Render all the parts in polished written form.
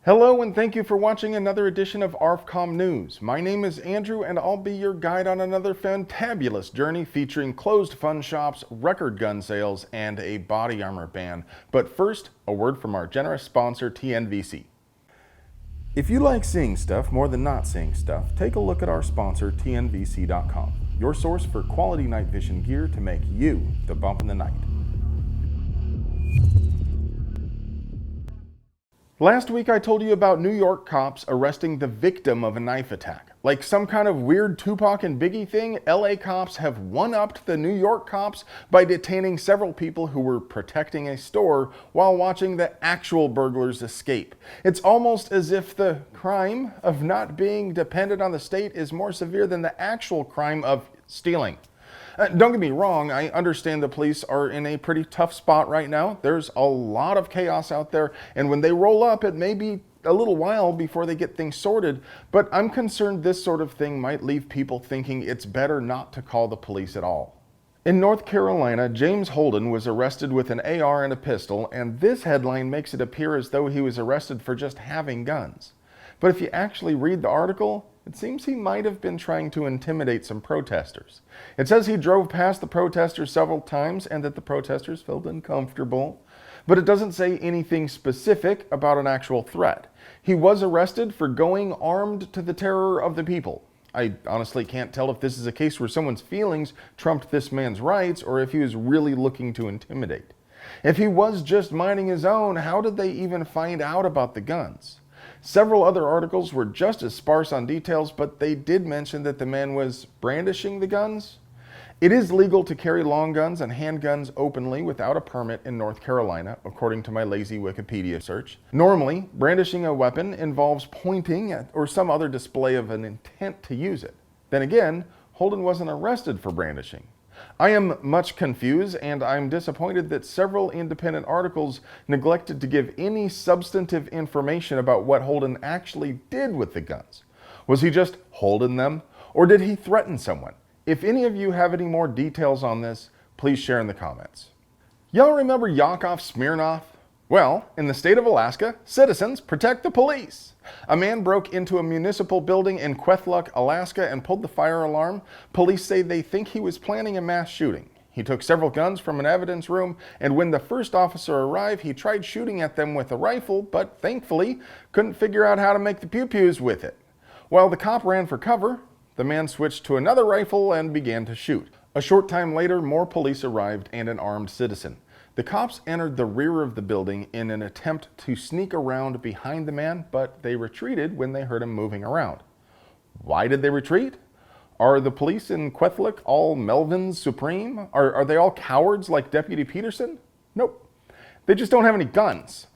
Hello and thank you for watching another edition of ARFCOM News. My name is Andrew and I'll be your guide on another fantabulous journey featuring closed fun shops, record gun sales, and a body armor ban. But first, a word from our generous sponsor, TNVC. If you like seeing stuff more than not seeing stuff, take a look at our sponsor, TNVC.com, your source for quality night vision gear to make you the bump in the night. Last week I told you about New York cops arresting the victim of a knife attack. Like some kind of weird Tupac and Biggie thing, LA cops have one-upped the New York cops by detaining several people who were protecting a store while watching the actual burglars escape. It's almost as if the crime of not being dependent on the state is more severe than the actual crime of stealing. Don't get me wrong, I understand the police are in a pretty tough spot right now. There's a lot of chaos out there, and when they roll up, it may be a little while before they get things sorted, but I'm concerned this sort of thing might leave people thinking it's better not to call the police at all. In North Carolina, James Holden was arrested with an AR and a pistol, and this headline makes it appear as though he was arrested for just having guns. But if you actually read the article, it seems he might have been trying to intimidate some protesters. It says he drove past the protesters several times and that the protesters felt uncomfortable, but it doesn't say anything specific about an actual threat. He was arrested for going armed to the terror of the people. I honestly can't tell if this is a case where someone's feelings trumped this man's rights or if he was really looking to intimidate. If he was just minding his own, how did they even find out about the guns? Several other articles were just as sparse on details, but they did mention that the man was brandishing the guns. It is legal to carry long guns and handguns openly without a permit in North Carolina, according to my lazy Wikipedia search. Normally, brandishing a weapon involves pointing at or some other display of an intent to use it. Then again, Holden wasn't arrested for brandishing. I am much confused, and I'm disappointed that several independent articles neglected to give any substantive information about what Holden actually did with the guns. Was he just holding them, or did he threaten someone? If any of you have any more details on this, please share in the comments. Y'all remember Yakov Smirnoff? Well, in the state of Alaska, citizens protect the police. A man broke into a municipal building in Kwethluk, Alaska and pulled the fire alarm. Police say they think he was planning a mass shooting. He took several guns from an evidence room, and when the first officer arrived, he tried shooting at them with a rifle, but thankfully couldn't figure out how to make the pew-pews with it. While the cop ran for cover, the man switched to another rifle and began to shoot. A short time later, more police arrived and an armed citizen. The cops entered the rear of the building in an attempt to sneak around behind the man, but they retreated when they heard him moving around. Why did they retreat? Are the police in Kwethluk all Melvins Supreme? Are they all cowards like Deputy Peterson? Nope. They just don't have any guns.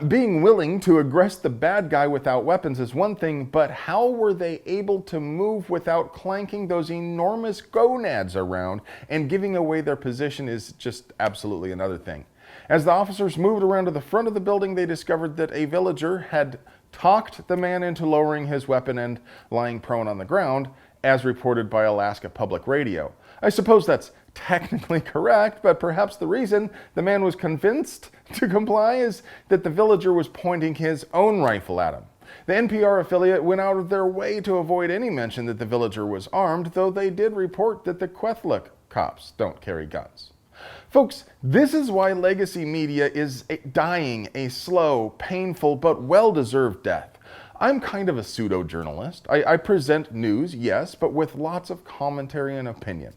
Being willing to aggress the bad guy without weapons is one thing, but how were they able to move without clanking those enormous gonads around and giving away their position is just absolutely another thing. As the officers moved around to the front of the building, they discovered that a villager had talked the man into lowering his weapon and lying prone on the ground, as reported by Alaska Public Radio. I suppose that's technically correct, but perhaps the reason the man was convinced to comply is that the villager was pointing his own rifle at him. The NPR affiliate went out of their way to avoid any mention that the villager was armed, though they did report that the Kwethluk cops don't carry guns. Folks, this is why legacy media is dying a slow, painful, but well-deserved death. I'm kind of a pseudo-journalist. I present news, yes, but with lots of commentary and opinion.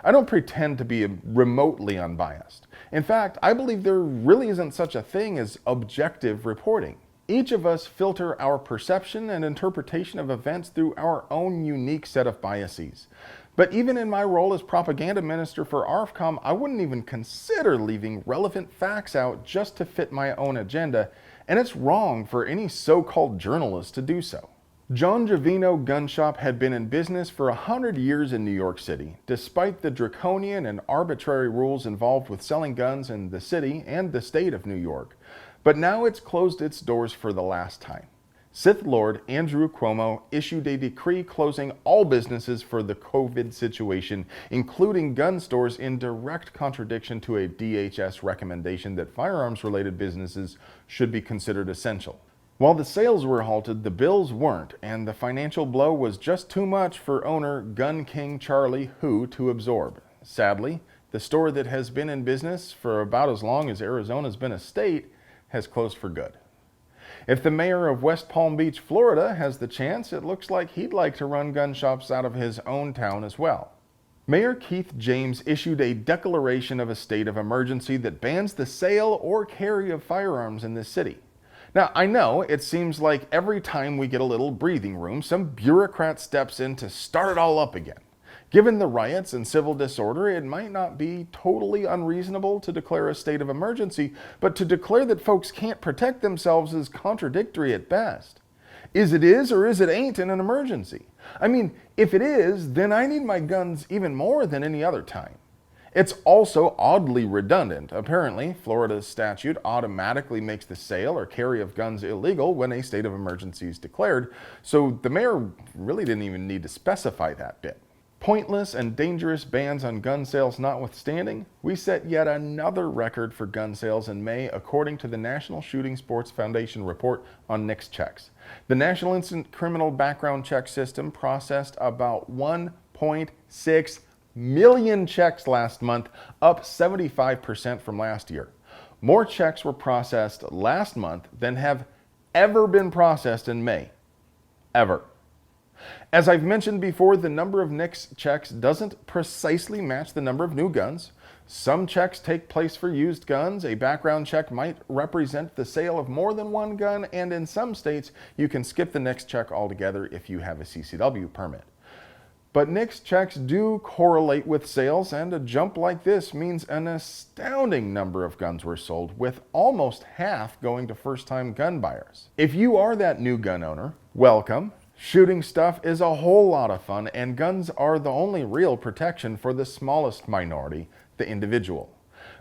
I don't pretend to be remotely unbiased. In fact, I believe there really isn't such a thing as objective reporting. Each of us filter our perception and interpretation of events through our own unique set of biases. But even in my role as propaganda minister for ARFCOM, I wouldn't even consider leaving relevant facts out just to fit my own agenda, and it's wrong for any so-called journalist to do so. John Jovino Gun Shop had been in business for 100 years in New York City, despite the draconian and arbitrary rules involved with selling guns in the city and the state of New York. But now it's closed its doors for the last time. Sith Lord Andrew Cuomo issued a decree closing all businesses for the COVID situation, including gun stores, in direct contradiction to a DHS recommendation that firearms-related businesses should be considered essential. While the sales were halted, the bills weren't, and the financial blow was just too much for owner Gun King Charlie Hu to absorb. Sadly, the store that has been in business for about as long as Arizona's been a state has closed for good. If the mayor of West Palm Beach, Florida has the chance, it looks like he'd like to run gun shops out of his own town as well. Mayor Keith James issued a declaration of a state of emergency that bans the sale or carry of firearms in this city. Now, I know it seems like every time we get a little breathing room, some bureaucrat steps in to start it all up again. Given the riots and civil disorder, it might not be totally unreasonable to declare a state of emergency, but to declare that folks can't protect themselves is contradictory at best. Is it is or is it ain't in an emergency? I mean, if it is, then I need my guns even more than any other time. It's also oddly redundant. Apparently, Florida's statute automatically makes the sale or carry of guns illegal when a state of emergency is declared, so the mayor really didn't even need to specify that bit. Pointless and dangerous bans on gun sales notwithstanding, we set yet another record for gun sales in May according to the National Shooting Sports Foundation report on NICS checks. The National Instant Criminal Background Check System processed about 1.6 million checks last month, up 75% from last year. More checks were processed last month than have ever been processed in May. Ever. As I've mentioned before, the number of NICS checks doesn't precisely match the number of new guns. Some checks take place for used guns. A background check might represent the sale of more than one gun, and in some states, you can skip the NICS check altogether if you have a CCW permit. But NICS checks do correlate with sales, and a jump like this means an astounding number of guns were sold, with almost half going to first-time gun buyers. If you are that new gun owner, welcome. Shooting stuff is a whole lot of fun, and guns are the only real protection for the smallest minority, the individual.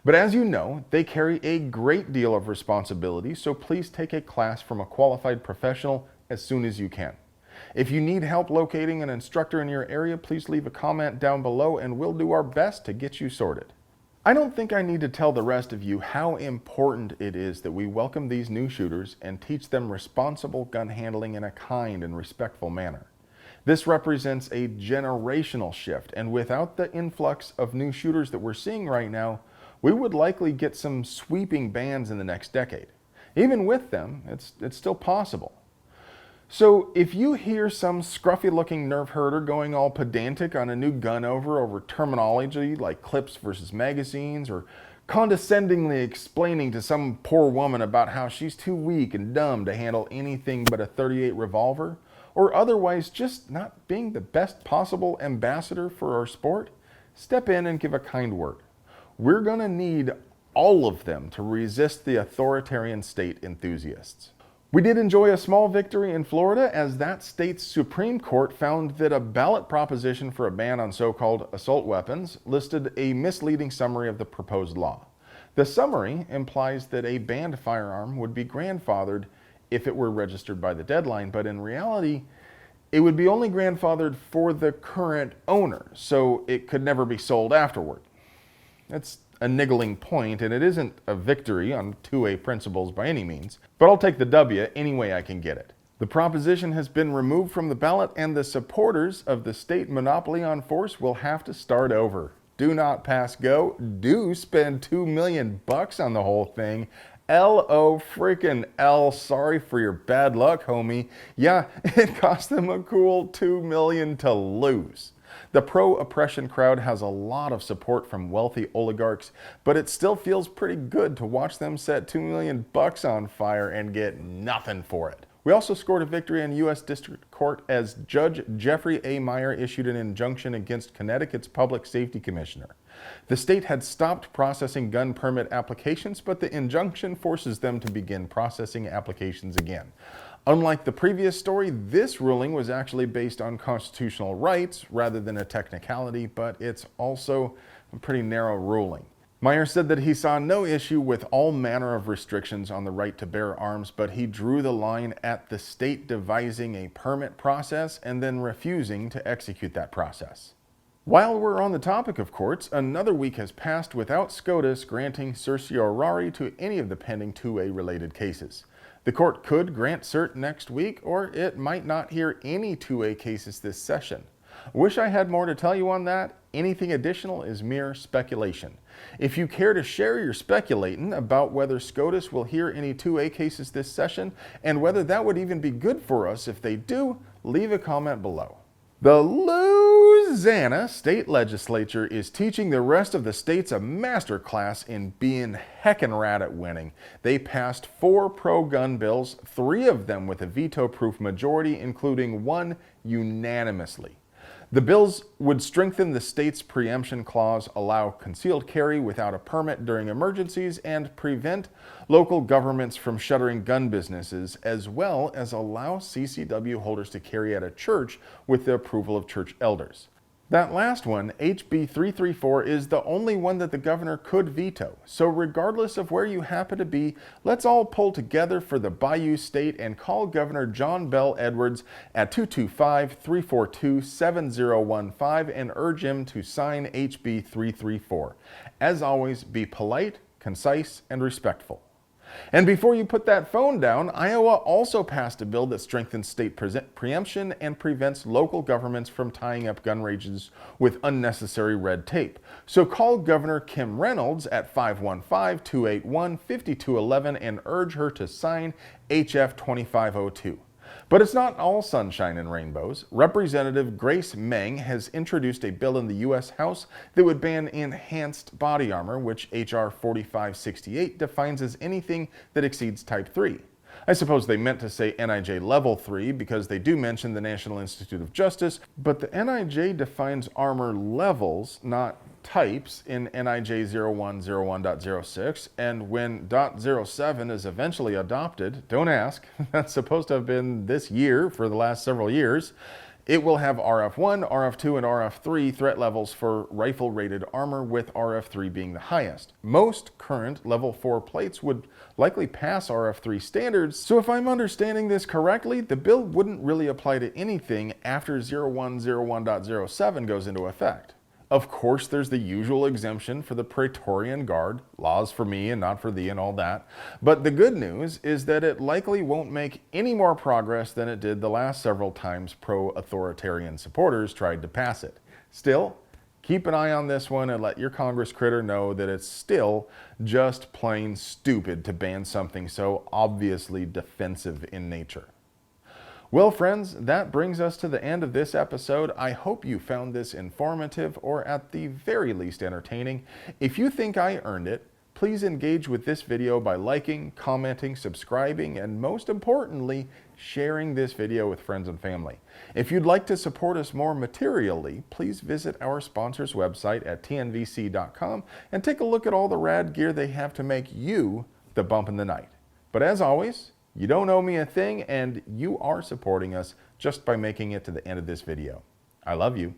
But as you know, they carry a great deal of responsibility, so please take a class from a qualified professional as soon as you can. If you need help locating an instructor in your area, please leave a comment down below and we'll do our best to get you sorted. I don't think I need to tell the rest of you how important it is that we welcome these new shooters and teach them responsible gun handling in a kind and respectful manner. This represents a generational shift, and without the influx of new shooters that we're seeing right now, we would likely get some sweeping bans in the next decade. Even with them, it's still possible. So if you hear some scruffy-looking nerf herder going all pedantic on a new gun over terminology like clips versus magazines, or condescendingly explaining to some poor woman about how she's too weak and dumb to handle anything but a .38 revolver, or otherwise just not being the best possible ambassador for our sport, step in and give a kind word. We're going to need all of them to resist the authoritarian state enthusiasts. We did enjoy a small victory in Florida, as that state's Supreme Court found that a ballot proposition for a ban on so-called assault weapons listed a misleading summary of the proposed law. The summary implies that a banned firearm would be grandfathered if it were registered by the deadline, but in reality, it would be only grandfathered for the current owner, so it could never be sold afterward. That's a niggling point, and it isn't a victory on 2A principles by any means, but I'll take the W any way I can get it. The proposition has been removed from the ballot, and the supporters of the state monopoly on force will have to start over. Do not pass go. Do spend $2 million on the whole thing. L-O freaking L. Sorry for your bad luck, homie. Yeah, it cost them a cool $2 million to lose. The pro-oppression crowd has a lot of support from wealthy oligarchs, but it still feels pretty good to watch them set $2 million on fire and get nothing for it. We also scored a victory in U.S. District Court as Judge Jeffrey A. Meyer issued an injunction against Connecticut's Public Safety Commissioner. The state had stopped processing gun permit applications, but the injunction forces them to begin processing applications again. Unlike the previous story, this ruling was actually based on constitutional rights rather than a technicality, but it's also a pretty narrow ruling. Meyer said that he saw no issue with all manner of restrictions on the right to bear arms, but he drew the line at the state devising a permit process and then refusing to execute that process. While we're on the topic of courts, another week has passed without SCOTUS granting certiorari to any of the pending 2A related cases. The court could grant cert next week, or it might not hear any 2A cases this session. Wish I had more to tell you on that. Anything additional is mere speculation. If you care to share your speculating about whether SCOTUS will hear any 2A cases this session, and whether that would even be good for us if they do, leave a comment below. The Louisiana state legislature is teaching the rest of the states a master class in being heckin' rad at winning. They passed 4 pro-gun bills, 3 of them with a veto-proof majority, including 1 unanimously. The bills would strengthen the state's preemption clause, allow concealed carry without a permit during emergencies, and prevent local governments from shuttering gun businesses, as well as allow CCW holders to carry at a church with the approval of church elders. That last one, HB 334, is the only one that the governor could veto. So regardless of where you happen to be, let's all pull together for the Bayou State and call Governor John Bell Edwards at 225-342-7015 and urge him to sign HB 334. As always, be polite, concise, and respectful. And before you put that phone down, Iowa also passed a bill that strengthens state preemption and prevents local governments from tying up gun ranges with unnecessary red tape. So call Governor Kim Reynolds at 515-281-5211 and urge her to sign HF 2502. But it's not all sunshine and rainbows. Representative Grace Meng has introduced a bill in the U.S. House that would ban enhanced body armor, which H.R. 4568 defines as anything that exceeds Type 3. I suppose they meant to say NIJ Level 3 because they do mention the National Institute of Justice, but the NIJ defines armor levels, not types, in NIJ 0101.06, and when .07 is eventually adopted, don't ask, that's supposed to have been this year for the last several years, it will have RF1, RF2, and RF3 threat levels for rifle-rated armor, with RF3 being the highest. Most current Level 4 plates would likely pass RF3 standards, so if I'm understanding this correctly, the bill wouldn't really apply to anything after 0101.07 goes into effect. Of course, there's the usual exemption for the Praetorian Guard, laws for me and not for thee and all that. But the good news is that it likely won't make any more progress than it did the last several times pro-authoritarian supporters tried to pass it. Still, keep an eye on this one and let your Congress critter know that it's still just plain stupid to ban something so obviously defensive in nature. Well, friends, that brings us to the end of this episode. I hope you found this informative or at the very least entertaining. If you think I earned it, please engage with this video by liking, commenting, subscribing, and most importantly, sharing this video with friends and family. If you'd like to support us more materially, please visit our sponsor's website at tnvc.com and take a look at all the rad gear they have to make you the bump in the night. But as always, you don't owe me a thing, and you are supporting us just by making it to the end of this video. I love you.